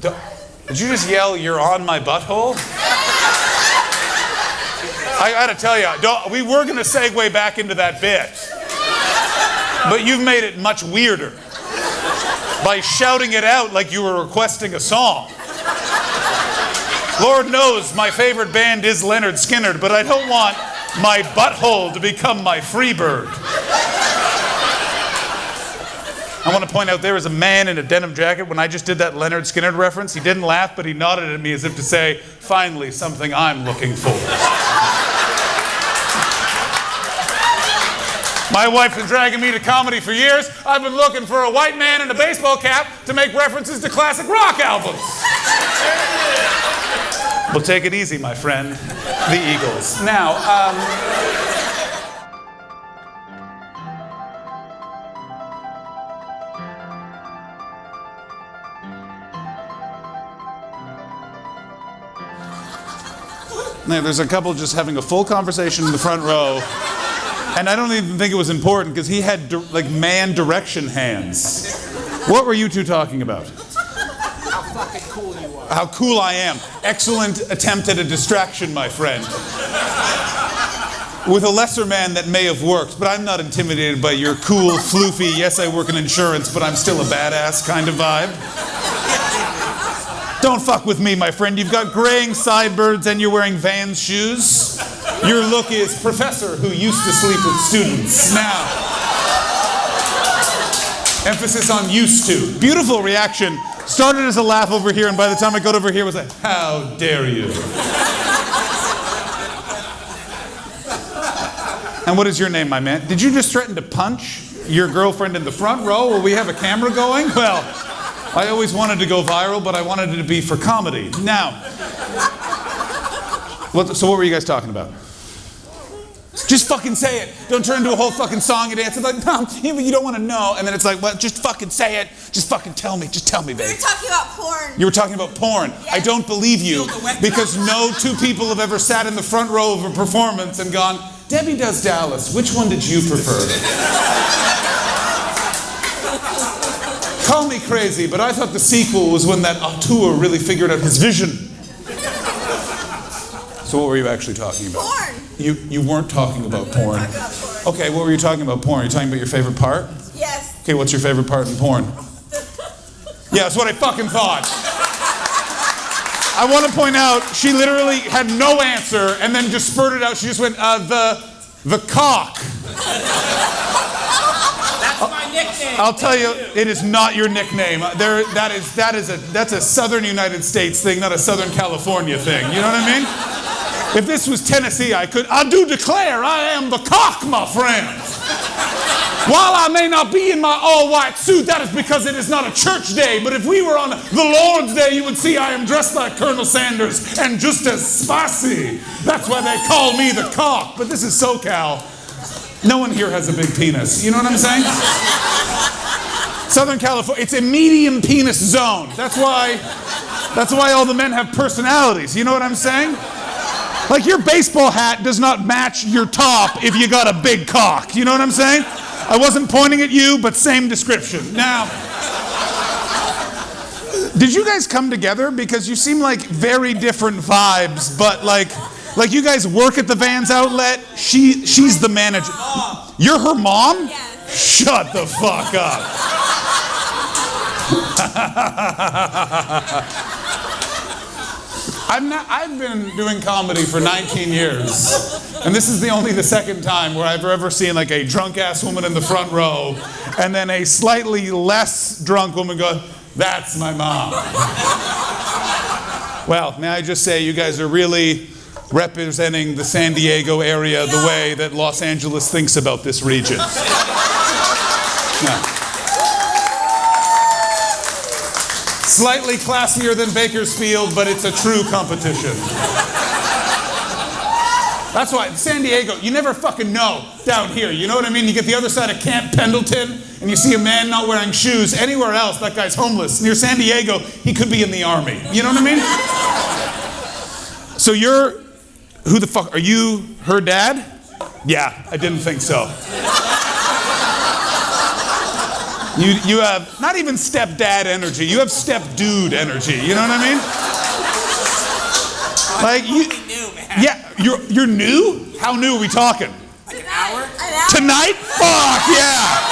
Did you just yell, "You're on my butthole"? I gotta tell you, we were gonna segue back into that bit, but you've made it much weirder by shouting it out like you were requesting a song. Lord knows my favorite band is Leonard Skinner, but I don't want my butthole to become my free bird. I want to point out there was a man in a denim jacket when I just did that Leonard Skinner reference. He didn't laugh, but he nodded at me as if to say, finally, something I'm looking for. My wife's been dragging me to comedy for years. I've been looking for a white man in a baseball cap to make references to classic rock albums. Well, take it easy, my friend. The Eagles. Now, there's a couple just having a full conversation in the front row, and I don't even think it was important because he had man direction hands. What were you two talking about? How fucking cool you are. How cool I am. Excellent attempt at a distraction, my friend. With a lesser man that may have worked, but I'm not intimidated by your cool, floofy, yes I work in insurance, but I'm still a badass kind of vibe. Don't fuck with me, my friend. You've got graying sideburns and you're wearing Vans shoes. Your look is professor who used to sleep with students. Now, emphasis on used to. Beautiful reaction. Started as a laugh over here, and by the time I got over here, it was like, how dare you? And what is your name, my man? Did you just threaten to punch your girlfriend in the front row while we have a camera going? Well, I always wanted to go viral, but I wanted it to be for comedy. Now, so what were you guys talking about? Just fucking say it. Don't turn into a whole fucking song and dance. It's like, no, you don't want to know. And then it's like, well, just fucking say it. Just fucking tell me. Just tell me, babe. We were talking about porn. You were talking about porn. Yes. I don't believe you, because no two people have ever sat in the front row of a performance and gone, Debbie does Dallas. Which one did you prefer? Call me crazy, but I thought the sequel was when that auteur really figured out his vision. So what were you actually talking about? Porn. You weren't talking about porn. Okay, what were you talking about porn? Are you talking about your favorite part? Yes. Okay, what's your favorite part in porn? Yeah, that's what I fucking thought. I want to point out, she literally had no answer and then just spurted out. She just went, the cock. That's my nickname. I'll tell you, it is not your nickname. That's a Southern United States thing, not a Southern California thing. You know what I mean? If this was Tennessee, I do declare I am the cock, my friend. While I may not be in my all-white suit, that is because it is not a church day. But if we were on the Lord's Day, you would see I am dressed like Colonel Sanders and just as spicy. That's why they call me the cock. But this is SoCal. No one here has a big penis. You know what I'm saying? Southern California, it's a medium penis zone. That's why all the men have personalities. You know what I'm saying? Like your baseball hat does not match your top if you got a big cock. You know what I'm saying? I wasn't pointing at you, but same description. Now, did you guys come together? Because you seem like very different vibes, but like you guys work at the Vans outlet. She's the manager. You're her mom? Yes. Shut the fuck up. I've been doing comedy for 19 years, and this is only the second time where I've ever seen like a drunk-ass woman in the front row, and then a slightly less drunk woman go, that's my mom. Well, may I just say, you guys are really representing the San Diego area the way that Los Angeles thinks about this region. No. Slightly classier than Bakersfield, but it's a true competition. That's why, San Diego, you never fucking know down here. You know what I mean? You get the other side of Camp Pendleton, and you see a man not wearing shoes. Anywhere else, that guy's homeless. Near San Diego, he could be in the army. You know what I mean? So who the fuck, are you her dad? Yeah, I didn't think so. You have not even stepdad energy. You have step-dude energy. You know what I mean? Like you, New, man. yeah, you're new? How new are we talking? Like an hour? Tonight? Fuck yeah!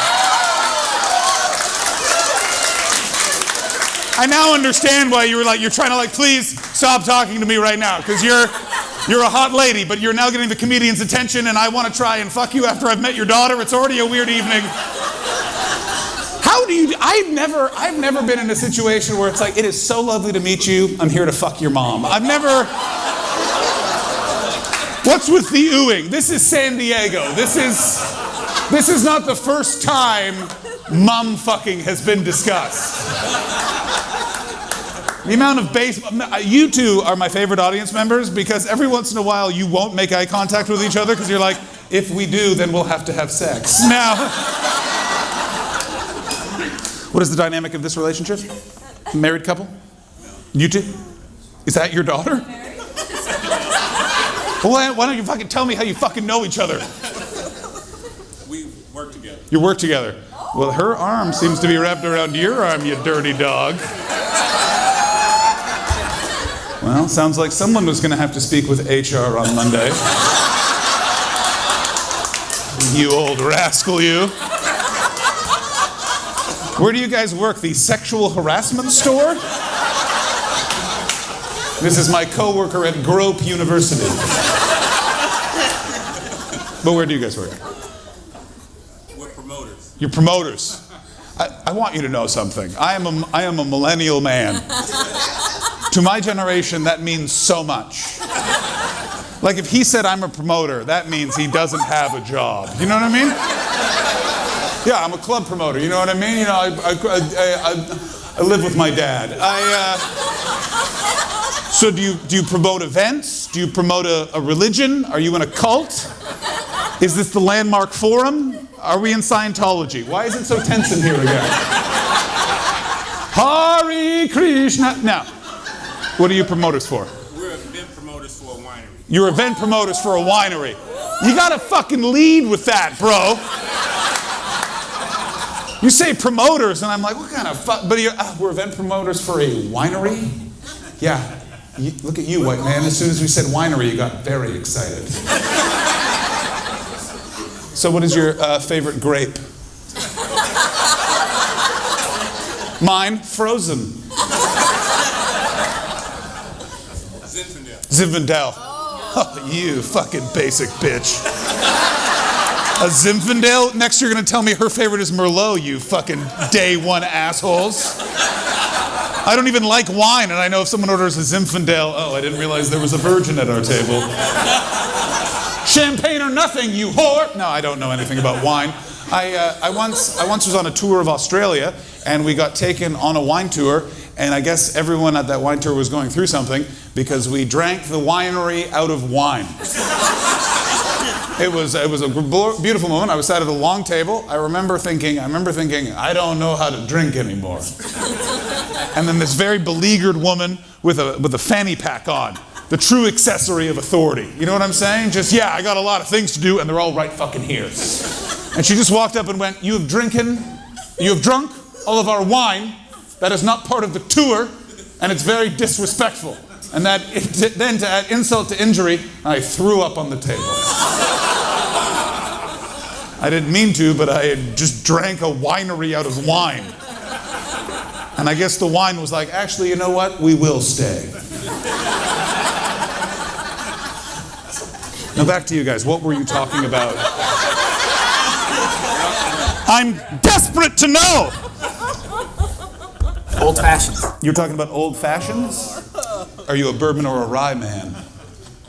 I now understand why you're trying to like, please stop talking to me right now, because you're a hot lady, but you're now getting the comedian's attention, and I want to try and fuck you after I've met your daughter. It's already a weird evening. How do you? I've never been in a situation where it's like, it is so lovely to meet you. I'm here to fuck your mom. I've never. What's with the oohing? This is San Diego. This is not the first time mum fucking has been discussed. The amount of you two are my favorite audience members, because every once in a while you won't make eye contact with each other because you're like, if we do, then we'll have to have sex. Now, what is the dynamic of this relationship? Married couple? You two? Is that your daughter? Well, why don't you fucking tell me how you fucking know each other? We work together. You work together. Well, her arm seems to be wrapped around your arm, you dirty dog. Well, sounds like someone was going to have to speak with HR on Monday. You old rascal, you. Where do you guys work? The sexual harassment store? This is my coworker at Grope University. But where do you guys work? We're promoters. You're promoters. I want you to know something. I am a millennial man. To my generation, that means so much. Like if he said I'm a promoter, that means he doesn't have a job. You know what I mean? Yeah, I'm a club promoter. You know what I mean? You know, I live with my dad. So do you promote events? Do you promote a religion? Are you in a cult? Is this the Landmark Forum? Are we in Scientology? Why is it so tense in here again? Hare Krishna. Now, what are you promoters for? We're event promoters for a winery. You're event promoters for a winery. You gotta fucking lead with that, bro. You say promoters, and I'm like, what kind of fuck? But we're event promoters for a winery? Yeah. Look at you, white man. As soon as we said winery, you got very excited. So what is your favorite grape? Mine, frozen. Zinfandel. Oh, you fucking basic bitch. A Zinfandel? Next you're gonna tell me her favorite is Merlot, you fucking day one assholes. I don't even like wine, and I know if someone orders a Zinfandel, oh, I didn't realize there was a virgin at our table. Champagne or nothing, you whore! No, I don't know anything about wine. I once was on a tour of Australia, and we got taken on a wine tour, and I guess everyone at that wine tour was going through something because we drank the winery out of wine. It was a beautiful moment. I was sat at a long table. I remember thinking, I don't know how to drink anymore. And then this very beleaguered woman with a fanny pack on, the true accessory of authority. You know what I'm saying? Just, yeah, I got a lot of things to do, and they're all right fucking here. And she just walked up and went, you have drunk all of our wine. That is not part of the tour, and it's very disrespectful. And then to add insult to injury, I threw up on the table. I didn't mean to, but I had just drank a winery out of wine. And I guess the wine was like, actually, you know what? We will stay. Now back to you guys. What were you talking about? I'm desperate to know! Old fashions. You're talking about old fashions? Are you a bourbon or a rye man?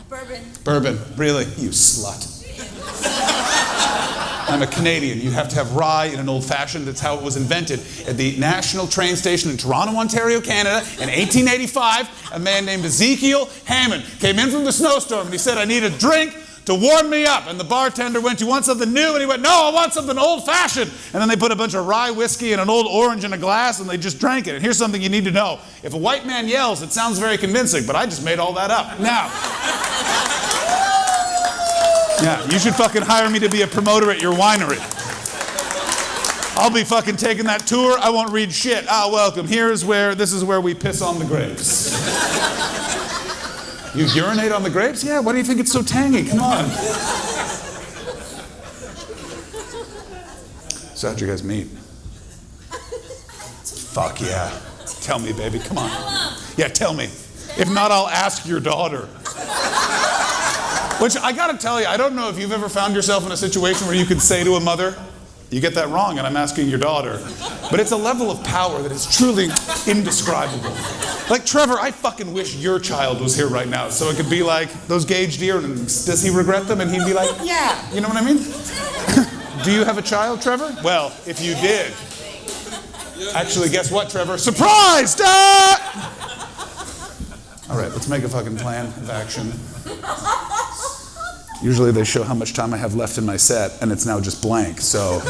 Bourbon. Bourbon, really? You slut. I'm a Canadian. You have to have rye in an old fashioned. That's how it was invented. At the National Train Station in Toronto, Ontario, Canada, in 1885, a man named Ezekiel Hammond came in from the snowstorm and he said, I need a drink to warm me up. And the bartender went, you want something new? And he went, no, I want something old-fashioned. And then they put a bunch of rye whiskey and an old orange in a glass and they just drank it. And here's something you need to know. If a white man yells, it sounds very convincing, but I just made all that up. Now, yeah, you should fucking hire me to be a promoter at your winery. I'll be fucking taking that tour. I won't read shit. Ah, welcome. This is where we piss on the grapes. You urinate on the grapes? Yeah, why do you think it's so tangy? Come on. So how'd you guys meet? Fuck yeah. Tell me, baby. Come on. Yeah, tell me. If not, I'll ask your daughter. Which, I gotta tell you, I don't know if you've ever found yourself in a situation where you could say to a mother, you get that wrong and I'm asking your daughter. But it's a level of power that is truly indescribable. Like, Trevor, I fucking wish your child was here right now so it could be like, those gauged earrings, does he regret them? And he'd be like, yeah. You know what I mean? Do you have a child, Trevor? Well, if you did. Actually, guess what, Trevor? Surprise! All right, let's make a fucking plan of action. Usually they show how much time I have left in my set, and it's now just blank, so.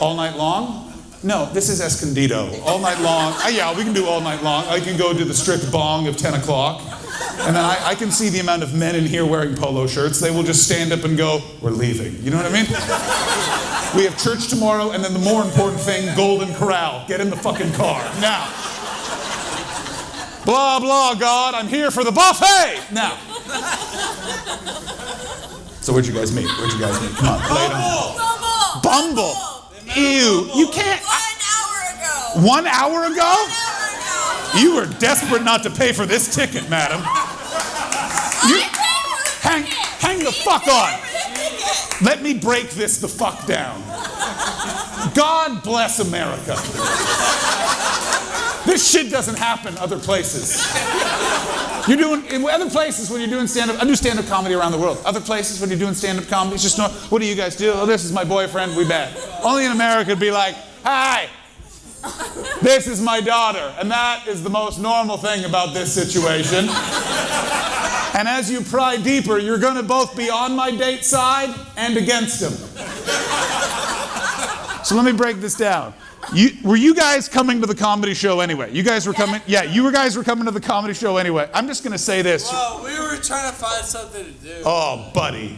All night long? No, this is Escondido. All night long. Yeah, we can do all night long. I can go do the strict bong of 10 o'clock. And then I can see the amount of men in here wearing polo shirts. They will just stand up and go, we're leaving. You know what I mean? We have church tomorrow, and then the more important thing, Golden Corral. Get in the fucking car. Now. Blah, blah, God, I'm here for the buffet. Now. So where'd you guys meet? Come on, lay it on. Bumble. Ew. You can't. 1 hour ago? You were desperate not to pay for this ticket, madam. Hang the fuck on. Let me break this the fuck down. God bless America. This shit doesn't happen other places. In other places when you're doing stand-up, I do stand-up comedy around the world. Other places when you're doing stand-up comedy, it's just no, what do you guys do? Oh, this is my boyfriend, we bet. Only in America it'd be like, hi, this is my daughter. And that is the most normal thing about this situation. And as you pry deeper, you're gonna both be on my date side and against him. So let me break this down. Were you guys coming to the comedy show anyway? You guys were coming? Yeah, you guys were coming to the comedy show anyway. I'm just going to say this. Well, we were trying to find something to do. Oh, buddy.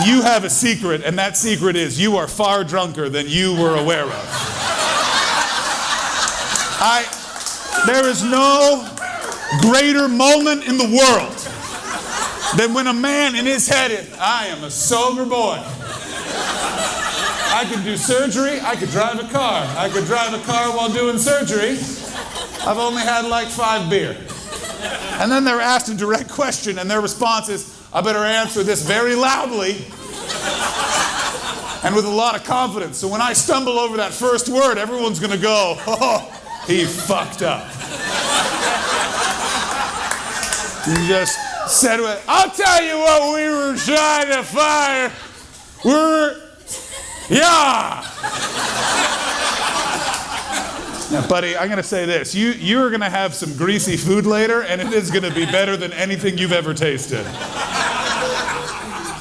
You have a secret, and that secret is you are far drunker than you were aware of. There is no greater moment in the world than when a man in his head is, I am a sober boy. I could do surgery, I could drive a car. I could drive a car while doing surgery. I've only had like 5 beer. And then they're asked a direct question and their response is, I better answer this very loudly and with a lot of confidence. So when I stumble over that first word, everyone's gonna go, oh, he fucked up. You just said, I'll tell you what we were trying to fire. Yeah! Now, buddy, I'm going to say this. You're going to have some greasy food later, and it is going to be better than anything you've ever tasted.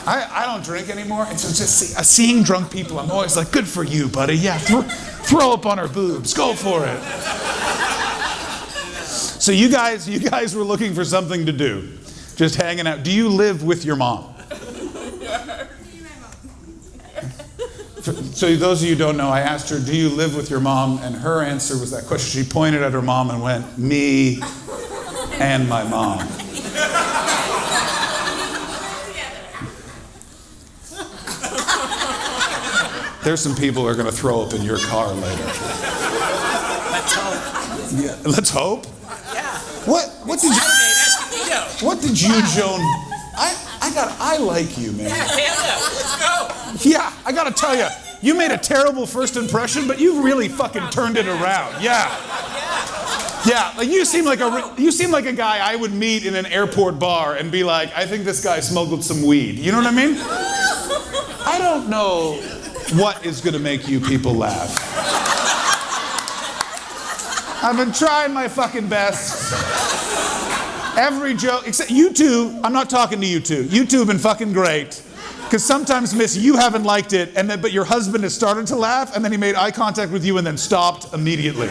I don't drink anymore, and so just seeing drunk people, I'm always like, good for you, buddy. Yeah, throw up on our boobs. Go for it. So you guys were looking for something to do. Just hanging out. Do you live with your mom? So those of you who don't know, I asked her, do you live with your mom? And her answer was that question. She pointed at her mom and went, me and my mom. There's some people who are going to throw up in your car later. Let's hope. Yeah, let's hope? Yeah. What did you, Joan? I like you, man. Yeah, let's go. Yeah, I gotta tell you, you made a terrible first impression, but you really fucking turned it around. Yeah. Yeah, like you seem like a guy I would meet in an airport bar and be like, I think this guy smuggled some weed. You know what I mean? I don't know what is gonna make you people laugh. I've been trying my fucking best. Every joke, except you two, I'm not talking to you two. You two have been fucking great. Because sometimes, miss, you haven't liked it, but your husband has started to laugh, and then he made eye contact with you and then stopped immediately.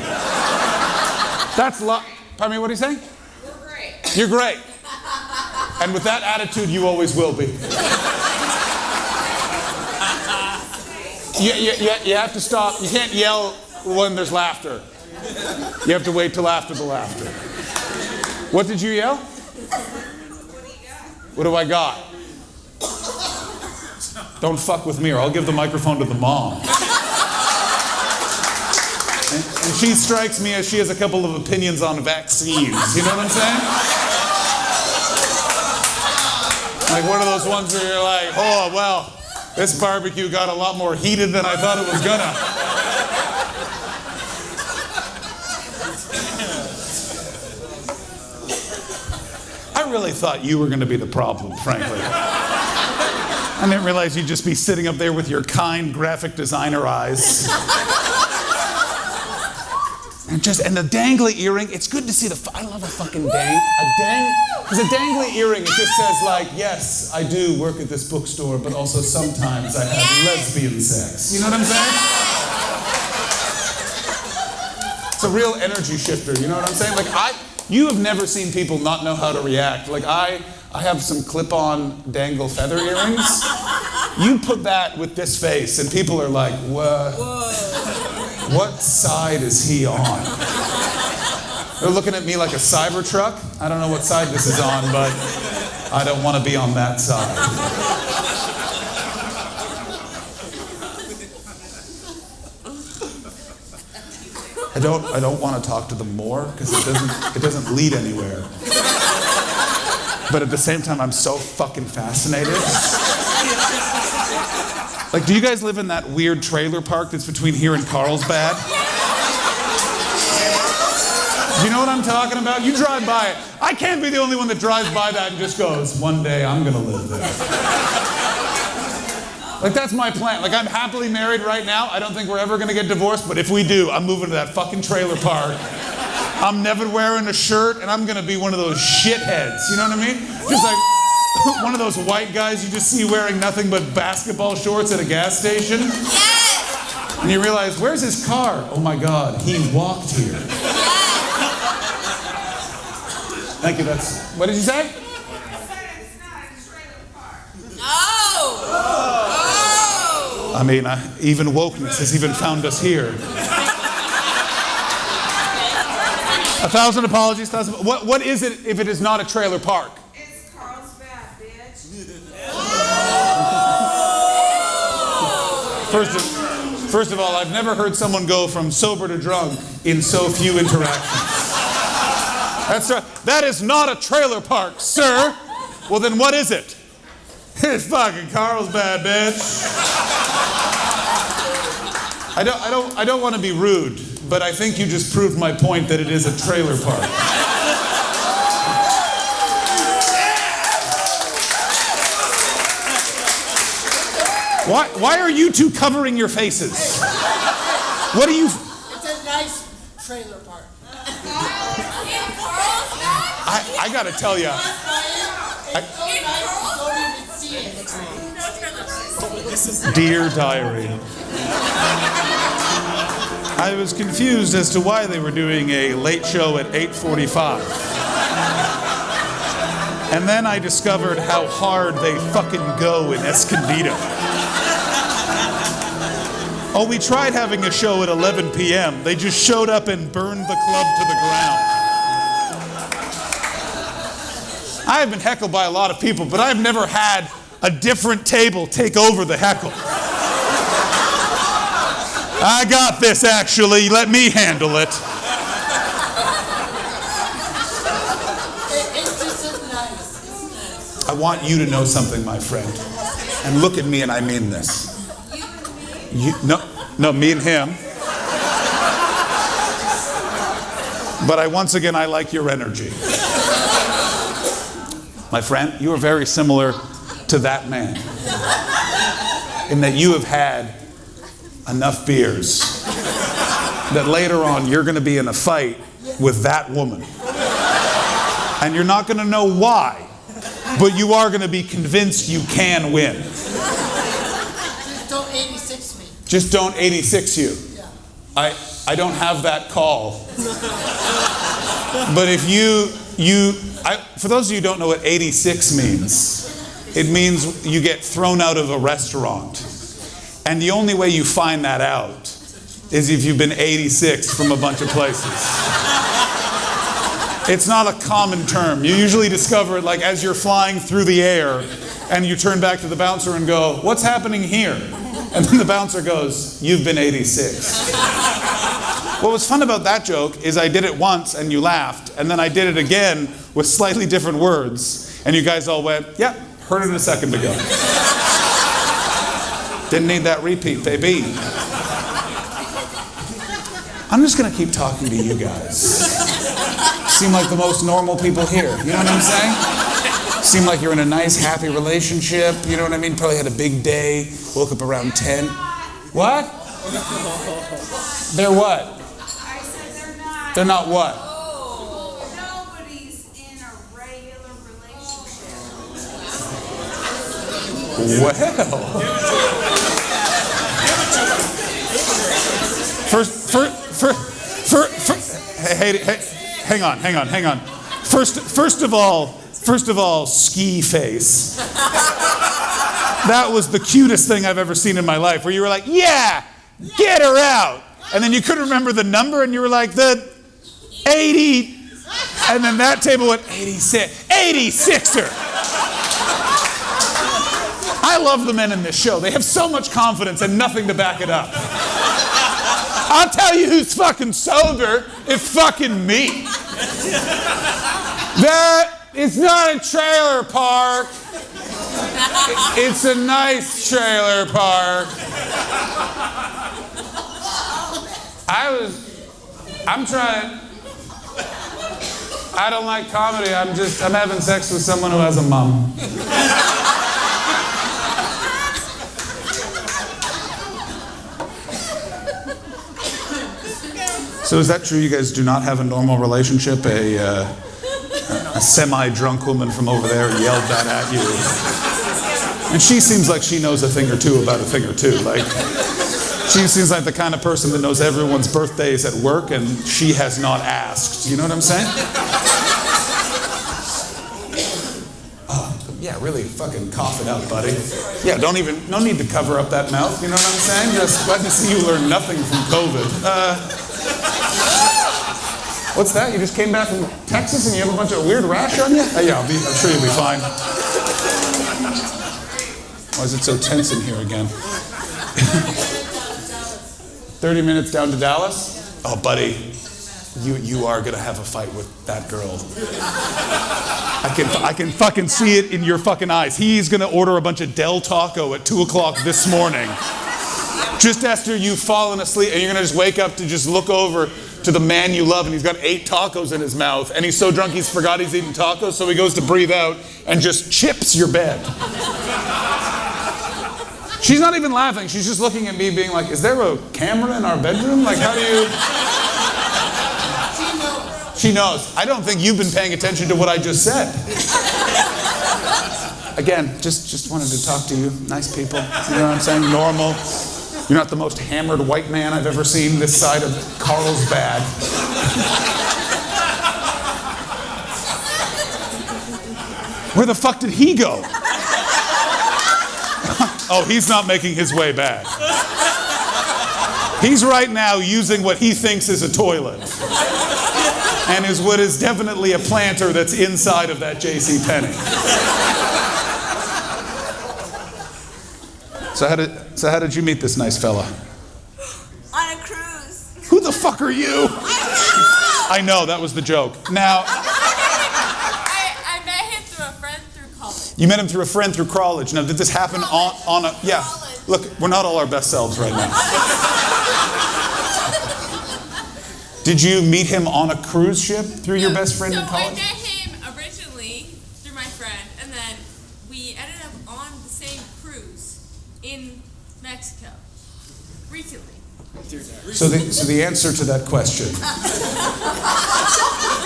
That's pardon me, what are you saying? You're great. You're great. And with that attitude, you always will be. You have to stop. You can't yell when there's laughter. You have to wait till after the laughter. What did you yell? What do I got? Don't fuck with me or I'll give the microphone to the mom. And she strikes me as she has a couple of opinions on vaccines. You know what I'm saying? Like one of those ones where you're like, oh, well, this barbecue got a lot more heated than I thought it was gonna. I really thought you were gonna be the problem, frankly. I didn't realize you'd just be sitting up there with your kind graphic designer eyes. And the dangly earring, it's good to see I love a fucking because a dangly earring, it just says like, yes, I do work at this bookstore, but also sometimes I have lesbian sex. You know what I'm saying? It's a real energy shifter, you know what I'm saying? Like you have never seen people not know how to react. Like I have some clip-on dangle feather earrings. You put that with this face and people are like, what side is he on? They're looking at me like a Cybertruck. I don't know what side this is on, but I don't want to be on that side. I don't want to talk to them more because it doesn't lead anywhere. But at the same time, I'm so fucking fascinated. Like, do you guys live in that weird trailer park that's between here and Carlsbad? Do you know what I'm talking about? You drive by it. I can't be the only one that drives by that and just goes, one day I'm gonna live there. Like, that's my plan. Like, I'm happily married right now. I don't think we're ever gonna get divorced, but if we do, I'm moving to that fucking trailer park. I'm never wearing a shirt, and I'm gonna be one of those shitheads. You know what I mean? Just like one of those white guys you just see wearing nothing but basketball shorts at a gas station. Yes! And you realize, where's his car? Oh my God, he walked here. Yes! Thank you, what did you say? I said it's not a trailer park. Oh! I mean, even wokeness has even found us here. 1,000 apologies. What is it if it is not a trailer park? It's Carlsbad, bitch. First of all, I've never heard someone go from sober to drunk in so few interactions. That is not a trailer park, sir. Well, then what is it? It's fucking Carlsbad, bitch. I don't want to be rude, but I think you just proved my point that it is a trailer park. Why are you two covering your faces? What are you? It's a nice trailer park. I gotta tell you. Dear Diary. I was confused as to why they were doing a late show at 8:45. And then I discovered how hard they fucking go in Escondido. Oh, we tried having a show at 11 p.m. They just showed up and burned the club to the ground. I have been heckled by a lot of people, but I've never had a different table take over the heckle. I got this, actually. Let me handle it. It's just nice. It's nice. I want you to know something, my friend. And look at me, and I mean this. You and me? No, me and him. But once again, I like your energy. My friend, you are very similar to that man. In that you have had enough beers that later on you're going to be in a fight with that woman. And you're not going to know why, but you are going to be convinced you can win. Just don't 86 me. Just don't 86 you. Yeah. I don't have that call. But if for those of you who don't know what 86 means, it means you get thrown out of a restaurant. And the only way you find that out is if you've been 86 from a bunch of places. It's not a common term. You usually discover it like as you're flying through the air and you turn back to the bouncer and go, what's happening here? And then the bouncer goes, you've been 86. What was fun about that joke is I did it once and you laughed, and then I did it again with slightly different words, and you guys all went, yep, heard it a second ago. Didn't need that repeat, baby. I'm just gonna keep talking to you guys. Seem like the most normal people here, you know what I'm saying? Seem like you're in a nice, happy relationship, you know what I mean? Probably had a big day, woke up around 10. What? They're what? I said they're not. They're not what? Nobody's in a regular relationship. Well. Hey, hang on. First of all, ski face. That was the cutest thing I've ever seen in my life, where you were like, yeah, get her out. And then you couldn't remember the number, and you were like, the 80. And then that table went, 86. 86er. I love the men in this show. They have so much confidence and nothing to back it up. I'll tell you who's fucking sober. It's fucking me. It's not a trailer park. It's a nice trailer park. I don't like comedy. I'm having sex with someone who has a mom. So is that true? You guys do not have a normal relationship? A semi-drunk woman from over there yelled that at you. And she seems like she knows a thing or two about a thing or two. Like, she seems like the kind of person that knows everyone's birthdays at work and she has not asked. You know what I'm saying? Oh, yeah, really fucking cough it out, buddy. Yeah, no need to cover up that mouth. You know what I'm saying? Just glad to see you learn nothing from COVID. What's that? You just came back from Texas and you have a bunch of weird rash on you? Yeah, I'm sure you'll be fine. Why is it so tense in here again? 30 minutes down to Dallas? Oh, buddy, you are gonna have a fight with that girl. I can fucking see it in your fucking eyes. He's gonna order a bunch of Del Taco at 2 o'clock this morning. Just after you've fallen asleep, and you're gonna just wake up to just look over to the man you love, and he's got 8 tacos in his mouth, and he's so drunk he's forgot he's eating tacos, so he goes to breathe out and just chips your bed. She's not even laughing, she's just looking at me being like, is there a camera in our bedroom? Like, how do you... She knows. I don't think you've been paying attention to what I just said. Again, just wanted to talk to you. Nice people, you know what I'm saying? Normal. You're not the most hammered white man I've ever seen this side of Carlsbad. Where the fuck did he go? Oh, he's not making his way back. He's right now using what he thinks is a toilet. And is what is definitely a planter that's inside of that JCPenney. So how did you meet this nice fella? On a cruise. Who the fuck are you? I know, that was the joke. Now, I met him through a friend through college. you met him through a friend through college. Now, did this happen on a... Yeah, look, we're not all our best selves right now. Did you meet him on a cruise ship through your best friend in I college? met him originally through my friend, and then we ended up on the same cruise in Mexico recently. So the answer to that question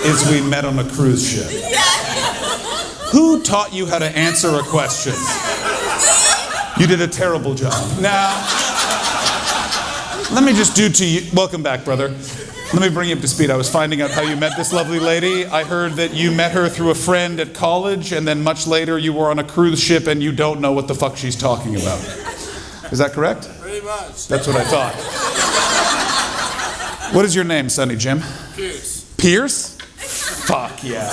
is we met on a cruise ship. Who taught you how to answer a question? You did a terrible job. Now, let me just do to you... Welcome back, brother. Let me bring you up to speed. I was finding out how you met this lovely lady. I heard that you met her through a friend at college, and then much later you were on a cruise ship and you don't know what the fuck she's talking about. Is that correct? Pretty Pretty much. That's what I thought. What is your name, Sonny Jim? Pierce. Pierce? Fuck yeah.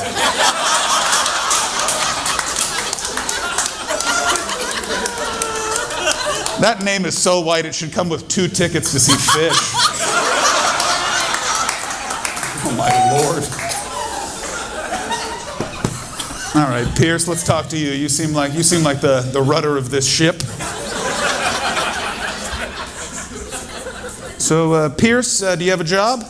That name is so white it should come with 2 tickets to see Fish. Oh my Lord. All right, Pierce, let's talk to you. You seem like the rudder of this ship. So, Pierce, do you have a job? No,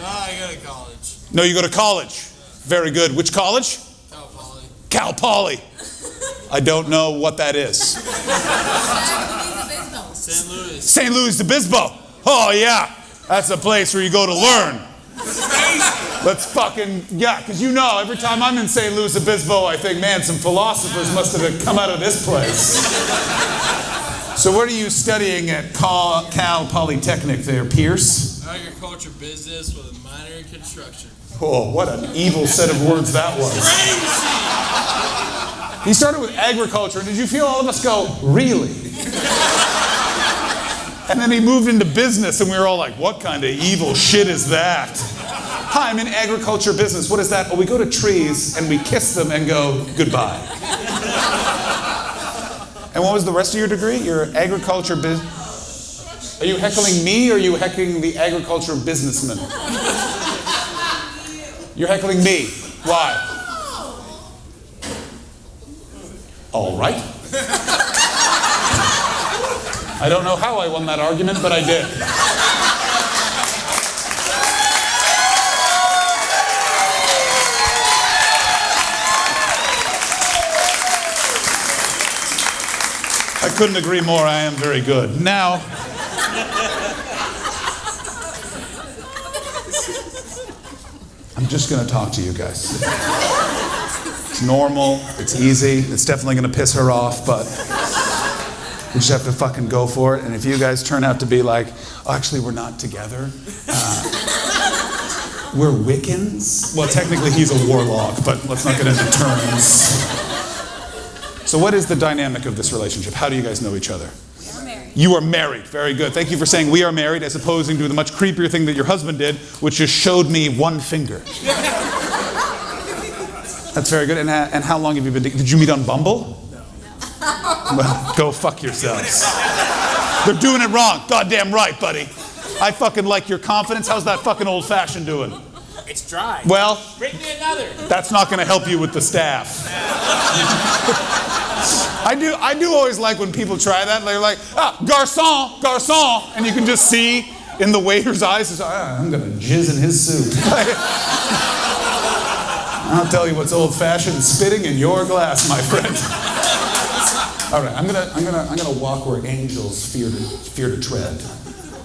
I go to college. No, you go to college. Very good. Which college? Cal Poly. Cal Poly. I don't know what that is. St. Louis. St. Louis Obispo. Oh, yeah. That's a place where you go to learn. Let's fucking, yeah, because you know, every time I'm in St. Louis Obispo, I think, man, some philosophers must have come out of this place. So what are you studying at Cal Polytechnic there, Pierce? Agriculture business with a minor in construction. Oh, what an evil set of words that was. Crazy! He started with agriculture, and did you feel all of us go, really? And then he moved into business, and we were all like, what kind of evil shit is that? Hi, I'm in agriculture business. What is that? Oh, we go to trees, and we kiss them and go, goodbye. And what was the rest of your degree? Your agriculture business? Are you heckling me, or are you heckling the agriculture businessman? You're heckling me. Why? All right. I don't know how I won that argument, but I did. I couldn't agree more. I am very good. Now, I'm just going to talk to you guys. It's normal. It's easy. It's definitely going to piss her off, but we just have to fucking go for it. And if you guys turn out to be like, oh, actually, we're not together. We're Wiccans. Well, technically, he's a warlock, but let's not get into terms. So what is the dynamic of this relationship? How do you guys know each other? We're married. You are married. Very good. Thank you for saying we are married, as opposing to the much creepier thing that your husband did, which just showed me one finger. That's very good. And how long have you been together? Did you meet on Bumble? No. Well, go fuck yourselves. They're doing it wrong. Goddamn right, buddy. I fucking like your confidence. How's that fucking old-fashioned doing? It's dry. Well, Bring me another. that's not going to help you with the staff. I do always like when people try that. They're like, garçon, garçon. And you can just see in the waiter's eyes, I'm going to jizz in his soup. I'll tell you what's old-fashioned, spitting in your glass, my friend. All right, I'm gonna walk where angels fear to tread.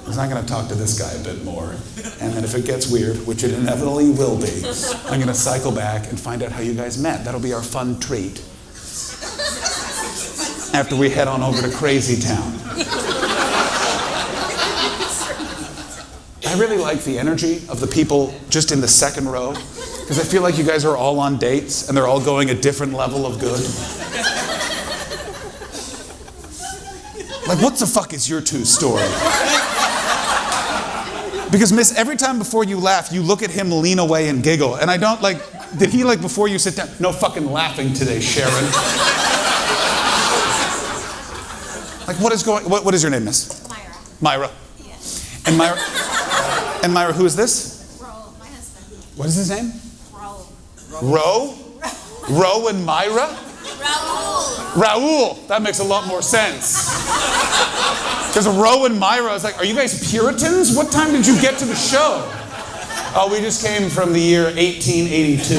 Because I'm going to talk to this guy a bit more. And then if it gets weird, which it inevitably will be, I'm going to cycle back and find out how you guys met. That'll be our fun treat. After we head on over to Crazy Town. I really like the energy of the people just in the second row. Because I feel like you guys are all on dates and they're all going a different level of good. Like, what the fuck is your two's story? Because, miss, every time before you laugh, you look at him lean away and giggle. And I don't, like, did he, like, before you sit down? No fucking laughing today, Sharon. Like, what is going, what is your name, miss? Myra. Myra. Yes. And Myra, who is this? Raul, my husband. What is his name? Raul. Ro? Ro and Myra? Raul. Raul. That makes a lot more sense. Because Ro and Myra, I was like, are you guys Puritans? What time did you get to the show? Oh, we just came from the year 1882.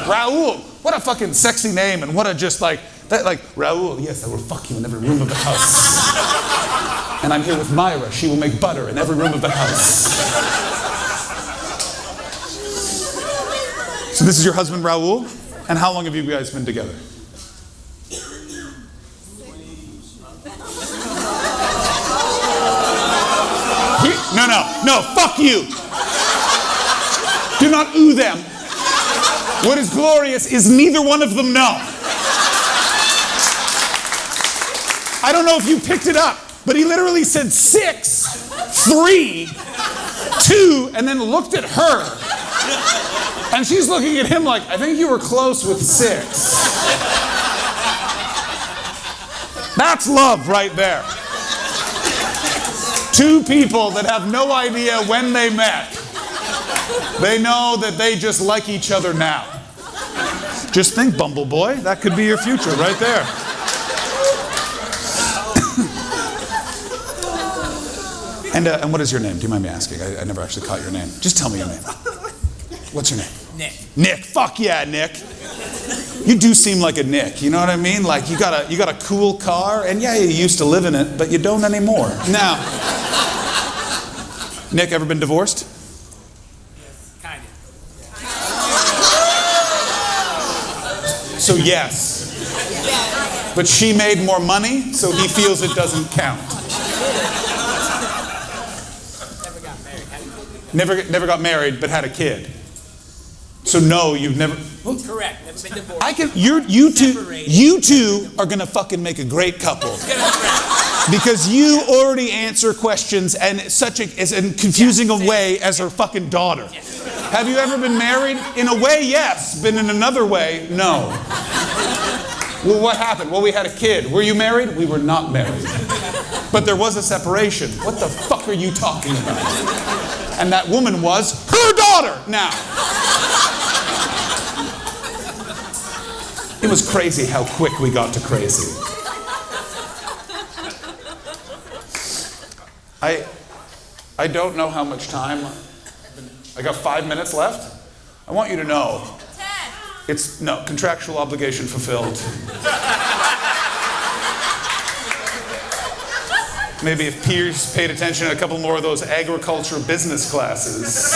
Raul. What a fucking sexy name, and what a just like, that like, Raul, yes, I will fuck you in every room of the house. And I'm here with Myra. She will make butter in every room of the house. So this is your husband, Raul? And how long have you guys been together? No, fuck you. Do not ooh them. What is glorious is neither one of them know. I don't know if you picked it up, but he literally said 6, 3, 2, and then looked at her. And she's looking at him like, I think you were close with 6. That's love right there. 2 people that have no idea when they met. They know that they just like each other now. Just think, Bumble Boy, that could be your future right there. And what is your name? Do you mind me asking? I never actually caught your name. Just tell me your name. What's your name? Nick. Nick. Fuck yeah, Nick. You do seem like a Nick. You know what I mean? Like you got a cool car, and yeah, you used to live in it, but you don't anymore. Now, Nick, ever been divorced? Kind of. So yes. But she made more money, so he feels it doesn't count. Never got married, but had a kid. So no, you've never. Correct. Never been divorced. You two are gonna fucking make a great couple. Because you already answer questions in such a confusing a way as her fucking daughter. Have you ever been married? In a way, yes. But in another way, no. Well, what happened? Well, we had a kid. Were you married? We were not married. But there was a separation. What the fuck are you talking about? And that woman was her daughter now. It was crazy how quick we got to crazy. I don't know how much time. I got 5 minutes left. I want you to know. 10. It's, no, contractual obligation fulfilled. Maybe if Pierce paid attention to a couple more of those agriculture business classes,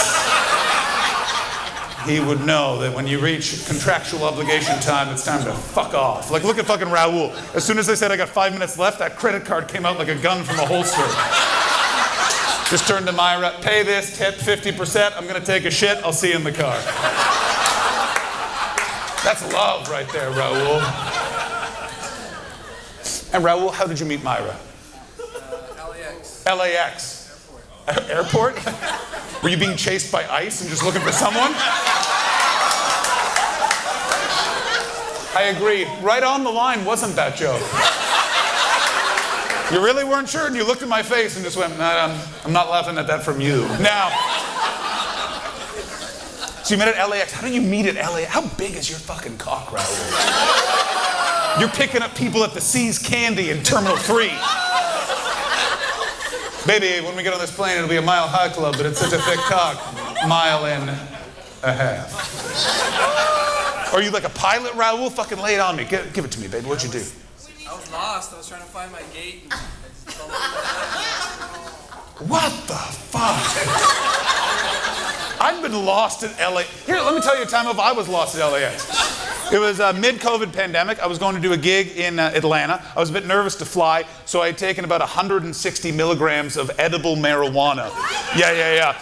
he would know that when you reach contractual obligation time, it's time to fuck off. Like, look at fucking Raul. As soon as I said I got 5 minutes left, that credit card came out like a gun from a holster. Just turned to Myra, pay this, tip 50%, I'm gonna take a shit, I'll see you in the car. That's love right there, Raul. And Raul, how did you meet Myra? LAX. LAX. Airport? Were you being chased by ICE and just looking for someone? I agree. Right on the line wasn't that joke. You really weren't sure, and you looked at my face and just went, nah, I'm not laughing at that from you. Now, so you met at LAX. How did you meet at LAX? How big is your fucking cock, Raul? You're picking up people at the Seas Candy in Terminal 3. Baby, when we get on this plane, it'll be a Mile High Club, but it's such a thick cock. Mile and a half. Are you like a pilot, Raul? Fucking lay it on me. Give it to me, baby. What'd you do? I was lost. I was trying to find my gate. What the fuck? I've been lost in LA. Here, let me tell you a time of I was lost at LAX. It was a mid-COVID pandemic. I was going to do a gig in Atlanta. I was a bit nervous to fly, so I had taken about 160 milligrams of edible marijuana. Yeah.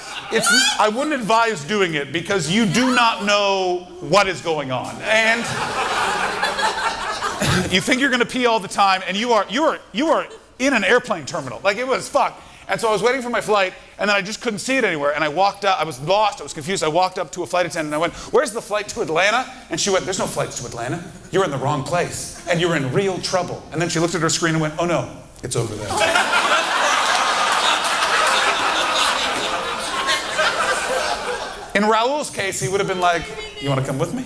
I wouldn't advise doing it because you do not know what is going on. And you think you're gonna pee all the time, and you are in an airplane terminal. Like, it was fucked. And so I was waiting for my flight, and then I just couldn't see it anywhere. And I walked up, I was lost, I was confused. I walked up to a flight attendant, and I went, "Where's the flight to Atlanta?" And she went, "There's no flights to Atlanta. You're in the wrong place, and you're in real trouble." And then she looked at her screen and went, "Oh no, it's over there." In Raul's case, he would have been like, "You wanna come with me?"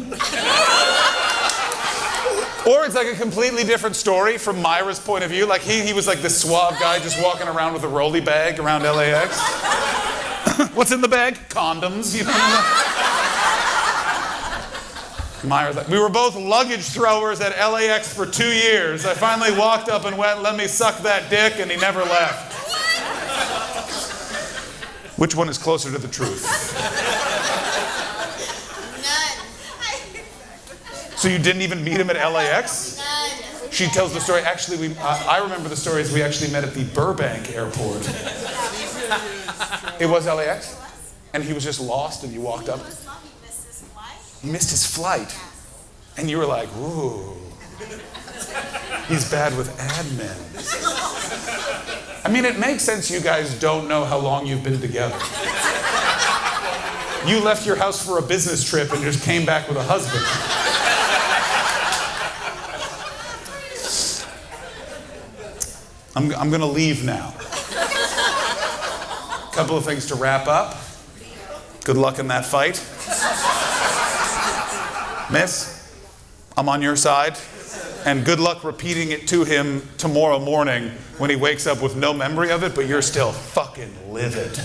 Or it's like a completely different story from Myra's point of view. Like he was like this suave guy just walking around with a rolly bag around LAX. What's in the bag? Condoms, you know? Myra's like, we were both luggage throwers at LAX for 2 years. I finally walked up and went, "Let me suck that dick," and he never left. Which one is closer to the truth? So you didn't even meet him at LAX? She tells the story. Actually, I remember the stories. We actually met at the Burbank airport. It was LAX? And he was just lost and you walked up? He missed his flight. And you were like, ooh. He's bad with admin. I mean, it makes sense you guys don't know how long you've been together. You left your house for a business trip and just came back with a husband. I'm gonna leave now. Couple of things to wrap up. Good luck in that fight. Miss, I'm on your side. And good luck repeating it to him tomorrow morning when he wakes up with no memory of it, but you're still fucking livid.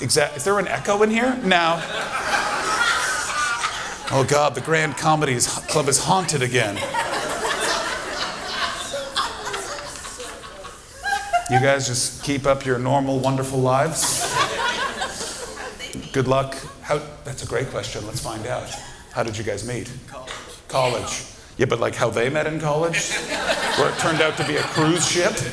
Exactly. Is there an echo in here? Now. Oh God, the Grand Comedy Club is haunted again. You guys just keep up your normal, wonderful lives. Good luck. That's a great question. Let's find out. How did you guys meet? College. Yeah, but like how they met in college? Where it turned out to be a cruise ship? Tell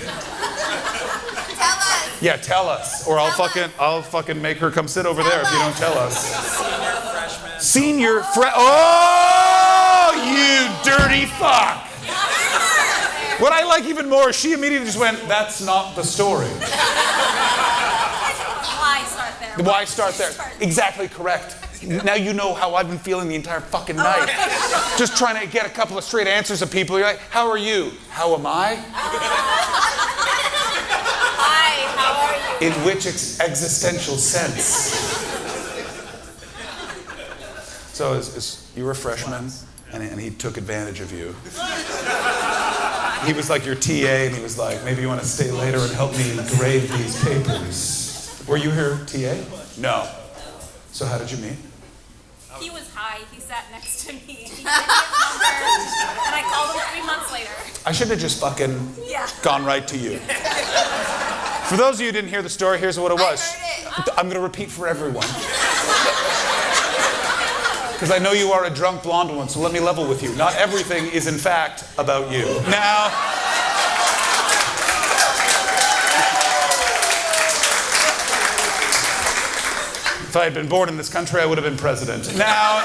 us. Yeah, tell us. Or I'll fucking make her come sit over there if you don't tell us. Senior freshman. Oh, you dirty fuck. What I like even more is she immediately just went, that's not the story. Why start there? Why start there? Exactly correct. Now you know how I've been feeling the entire fucking night. Just trying to get a couple of straight answers of people. You're like, how are you? How am I? Hi, how are you? In which existential sense? So you were a freshman, and he took advantage of you. He was like your TA, and he was like, maybe you want to stay later and help me grade these papers. Were you her TA? No. So how did you meet? He was high. He sat next to me. He gave me his number, and I called him 3 months later. I should have just fucking Yeah. gone right to you. For those of you who didn't hear the story, here's what it was. I heard it. I'm going to repeat for everyone. Because I know you are a drunk blonde one, so let me level with you. Not everything is, in fact, about you. Now, if I had been born in this country, I would have been president. Now,